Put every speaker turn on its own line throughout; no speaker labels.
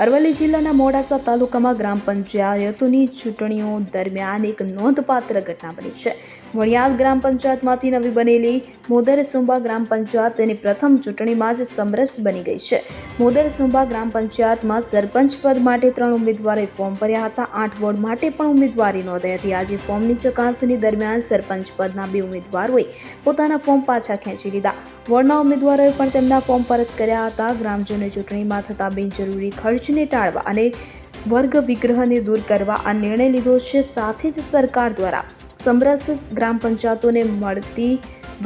અરવલ્લી જિલ્લાના મોડાસા તાલુકામાં ગ્રામ પંચાયતોની ચૂંટણીઓ દરમિયાન એક નોંધપાત્ર ઘટના બની છે. વણિયાદ ગ્રામ પંચાયતમાંથી નવી બનેલી મોદરસુંબા ગ્રામ પંચાયત તેની પ્રથમ ચૂંટણીમાં જ સમરસ બની ગઈ છે. મોદરસુંબા ગ્રામ પંચાયતમાં સરપંચ પદ માટે 3 ઉમેદવારોએ ફોર્મ ભર્યા હતા. 8 વોર્ડ માટે પણ ઉમેદવારી નોંધાઈ હતી. આજે ફોર્મની ચકાસણી દરમિયાન સરપંચ પદના 2 ઉમેદવારોએ પોતાના ફોર્મ પાછા ખેંચી લીધા. વોર્ડના ઉમેદવારોએ પણ તેમના ફોર્મ પરત કર્યા હતા. ગ્રામજનોએ ચૂંટણીમાં થતા બિનજરૂરી ખર્ચને ટાળવા અને વર્ગ વિગ્રહને દૂર કરવા આ નિર્ણય લીધો છે. સાથે જ સરકાર દ્વારા સમરસ ગ્રામ પંચાયતોને મળતી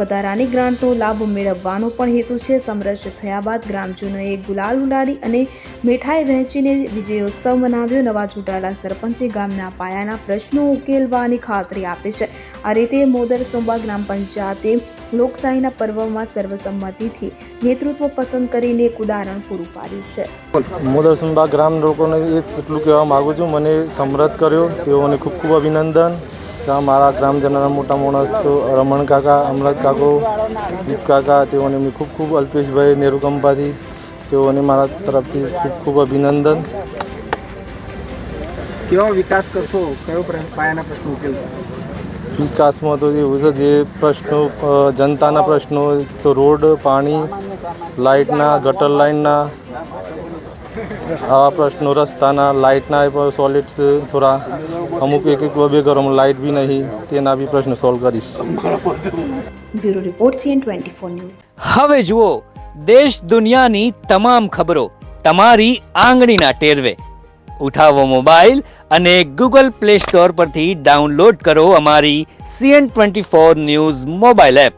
વધારાની ગ્રાન્ટનો લાભ મેળવવાનો પણ હેતુ છે. સમરસ થયા બાદ ગ્રામજનોએ ગુલાલ ઉડાડી અને મીઠાઈ વહેંચીને વિજયોત્સવ મનાવ્યો. નવા ચૂંટાયેલા સરપંચે ગામના પાયાના પ્રશ્નો ઉકેલવાની ખાતરી આપી છે. આ રીતે મોદરસુંબા ગ્રામ પંચાયતે લોકશાહીના પર્વમાં સર્વસંમતિથી નેતૃત્વ પસંદ કરીને એક ઉદાહરણ પૂરું પાડ્યું છે.
મોદરસુંબા ગ્રામ લોકોને એટલું કહેવા માગું છું, મને સમરસ કર્યો તેઓને ખૂબ ખૂબ અભિનંદન. મારા ગ્રામજનોના મોટા માણસ રમણ કાકા, અમરત કાકો, દીપ કાકા, તેઓને મેં ખૂબ ખૂબ, અલ્પેશભાઈ નેરુકંપાથી, તેઓને મારા તરફથી ખૂબ ખૂબ અભિનંદન.
કેવો વિકાસ કરશો? કયો પાયાના પ્રશ્નો ઉકેલશો?
વિકાસમાં તો એવું છે, જે પ્રશ્નો જનતાના પ્રશ્નો તો રોડ, પાણી, લાઇટના, ગટર લાઇનના, આવા પ્રશ્નો, રસ્તાના, લાઇટના પણ સોલિડ્સ થોડા અમુક એક બે ઘરોમાં લાઇટ બી નહીં, તેના બી પ્રશ્નો સોલ્વ કરીશ.
Bureau report CN24 news.
હવે જુઓ દેશ દુનિયાની તમામ ખબરો તમારી આંગળીના ટેરવે. ઉઠાવો મોબાઈલ અને Google Play Store પરથી ડાઉનલોડ કરો અમારી CN24 ન્યૂઝ મોબાઈલ એપ.